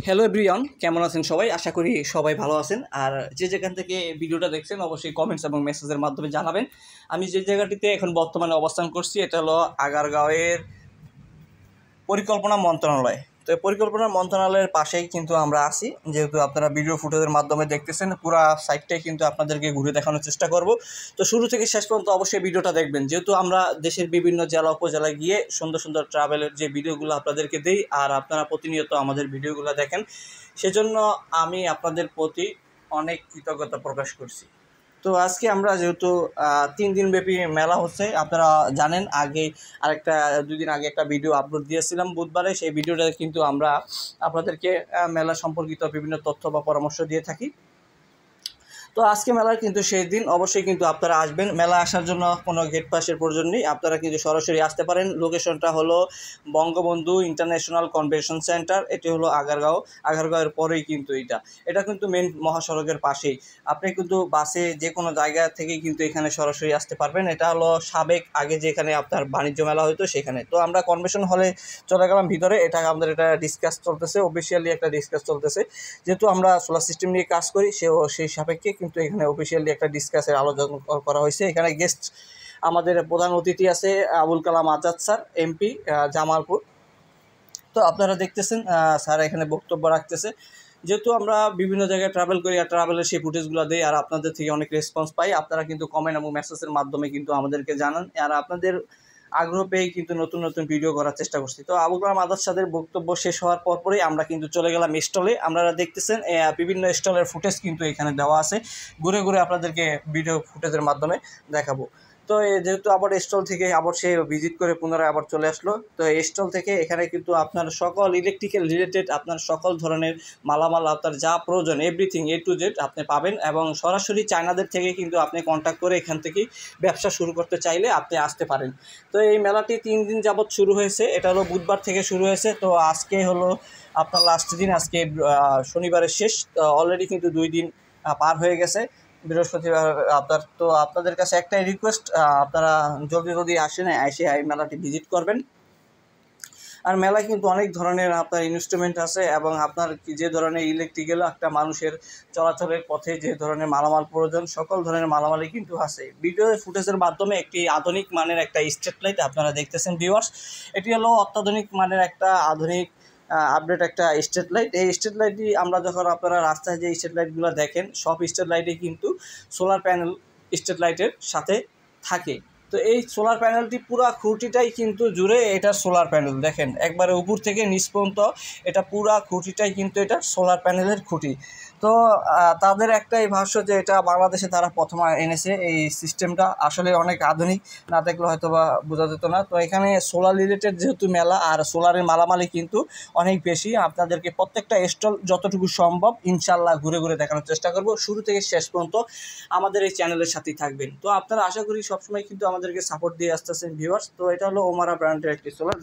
Hello everyone, কেমন আছেন সবাই? আশা করি সবাই ভালো আছেন। আর যে যেখান থেকে ভিডিওটা দেখছেন অবশ্যই কমেন্টস এবং মেসেজের মাধ্যমে জানাবেন। আমি যে জায়গাটিতে এখন বর্তমানে অবস্থান করছি এটা হলো আগারগাঁওয়ের পরিকল্পনা মন্ত্রণালয়। তো এই পরিকল্পনা মন্ত্রণালয়ের পাশেই কিন্তু আমরা আছি। যেহেতু আপনারা ভিডিও ফুটেজের মাধ্যমে দেখতেছেন, পুরা সাইটটাই কিন্তু আপনাদেরকে ঘুরে দেখানোর চেষ্টা করব। তো শুরু থেকে শেষ পর্যন্ত অবশ্যই ভিডিওটা দেখবেন, যেহেতু আমরা দেশের বিভিন্ন জেলা উপজেলায় গিয়ে সুন্দর সুন্দর ট্রাভেলের যে ভিডিওগুলো আপনাদেরকে দিই আর আপনারা প্রতিনিয়ত আমাদের ভিডিওগুলো দেখেন, সেজন্য আমি আপনাদের প্রতি অনেক কৃতজ্ঞতা প্রকাশ করছি। তো আজকে আমরা যেহেতু 3 দিন ব্যাপী মেলা হচ্ছে, আপনারা জানেন আগে আরেকটা 2 দিন আগে একটা ভিডিও আপলোড দিয়েছিলাম বুধবারে। সেই ভিডিওটা কিন্তু আমরা আপনাদেরকে মেলা সম্পর্কিত বিভিন্ন তথ্য বা পরামর্শ দিয়ে থাকি। তো আজকে মেলার কিন্তু শেষ দিন, অবশ্যই কিন্তু আপনারা আসবেন। মেলা আসার জন্য কোনো গেট পাসের প্রয়োজন নেই, আপনারা কিন্তু সরাসরি আসতে পারেন। লোকেশনটা হলো বঙ্গবন্ধু ইন্টারন্যাশনাল কনভেনশন সেন্টার। এটি হলো আগারগাঁওয়ের পরেই কিন্তু এটা কিন্তু মেন মহাসড়কের পাশেই। আপনি কিন্তু বাসে যে কোনো জায়গা থেকেই কিন্তু এখানে সরাসরি আসতে পারবেন। এটা হলো সাবেক আগে যেখানে আপনার বাণিজ্য মেলা হতো সেখানে। তো আমরা কনভেনশন হলে চলে গেলাম ভিতরে। আমাদের ডিসকাস চলতেছে, অফিসিয়ালি একটা ডিসকাস চলতেছে। যেহেতু আমরা সোলার সিস্টেম নিয়ে কাজ করি, সেই সাপেক্ষে কিন্তু এখানে অফিসিয়ালি একটা ডিসকাসের আলোচনা করা হয়েছে। এখানে গেস্ট আমাদের প্রধান অতিথি আছে আবুল কালাম আজাদ স্যার, এমপি জামালপুর। তো আপনারা দেখতেছেন স্যার এখানে বক্তব্য রাখতেছে। যেহেতু আমরা বিভিন্ন জায়গায় ট্রাভেল করি আর ট্রাভেলের সেই ফুটেজগুলো দিই আর আপনাদের থেকে অনেক রেসপন্স পাই, আপনারা কিন্তু কমেন্ট এবং মেসেজের মাধ্যমে কিন্তু আমাদেরকে জানান। আর আপনাদের আগ্রহ পেয়েই কিন্তু নতুন নতুন ভিডিও করার চেষ্টা করছি। তো আবুল কালাম আজাদ স্যারের বক্তব্য শেষ হওয়ার পরপরই আমরা কিন্তু চলে গেলাম স্টলে। আপনারা দেখতেছেন বিভিন্ন স্টলের ফুটেজ কিন্তু এখানে দেওয়া আছে, ঘুরে ঘুরে আপনাদেরকে ভিডিও ফুটেজের মাধ্যমে দেখাবো। তো যেহেতু আবার স্টল থেকে আবার সে ভিজিট করে পুনরায় আবার চলে আসলো। তো এই স্টল থেকে এখানে কিন্তু আপনার সকল ইলেকট্রিক্যাল রিলেটেড আপনার সকল ধরনের মালামাল, আপনার যা প্রয়োজন এভরিথিং A to Z আপনি পাবেন। এবং সরাসরি চায়নাদের থেকে কিন্তু আপনি কন্ট্যাক্ট করে এখান থেকেই ব্যবসা শুরু করতে চাইলে আপনি আসতে পারেন। তো এই মেলাটি 3 দিন যাবৎ শুরু হয়েছে। এটা হলো বুধবার থেকে শুরু হয়েছে। তো আজকে হলো আপনার লাস্ট দিন, আজকে শনিবারের শেষ। তো অলরেডি কিন্তু 2 দিন পার হয়ে গেছে। বৃহস্পতিবার আপনাদের কাছে একটাই রিকোয়েস্ট, আপনারা জলদি জলদি আসেন, এসে এই মেলাটি ভিজিট করবেন। আর মেলায় কিন্তু অনেক ধরনের আপনার ইনস্ট্রুমেন্ট আছে এবং আপনার যে ধরনের ইলেকট্রিক্যাল একটা মানুষের চলাচলের পথে যে ধরনের মালামাল প্রয়োজন সকল ধরনের মালামালই কিন্তু আছে। ভিডিও ফুটেজের মাধ্যমে একটি আধুনিক মানের একটা স্ট্রিট লাইট আপনারা দেখতেছেন ভিউয়ার্স। এটি হলো অত্যাধুনিক মানের একটা আধুনিক আপডেট একটা স্ট্রিট লাইট। এই স্ট্রিট লাইটটি আমরা যখন আপনারা রাস্তায় যে স্ট্রিট লাইটগুলো দেখেন, সব স্ট্রিট লাইটে কিন্তু সোলার প্যানেল স্ট্রিট লাইটের সাথে থাকে। তো এই সোলার প্যানেলটি পুরো খুঁটিটাই কিন্তু জুড়ে এটা সোলার প্যানেল, দেখেন একবারে উপর থেকে নিচ পর্যন্ত এটা পুরো খুঁটিটাই কিন্তু এটা সোলার প্যানেলের খুঁটি। তো তাদের একটাই ভাষ্য যে এটা বাংলাদেশে তারা প্রথম এনেছে এই সিস্টেমটা। আসলে অনেক আধুনিক, না দেখলে হয়তো বা বোঝা যেত না। তো এখানে সোলার রিলেটেড যেহেতু মেলা আর সোলারের মালামালি কিন্তু অনেক বেশি, আপনাদেরকে প্রত্যেকটা স্টল যতটুকু সম্ভব ইনশাল্লাহ ঘুরে ঘুরে দেখানোর চেষ্টা করব। শুরু থেকে শেষ পর্যন্ত আমাদের এই চ্যানেলের সাথেই থাকবেন। তো আপনারা আশা করি সবসময় কিন্তু আমাদেরকে সাপোর্ট দিয়ে আসতেছেন ভিউয়ার্স। তো এটা হলো ওমারা ব্র্যান্ডের একটি সোলার।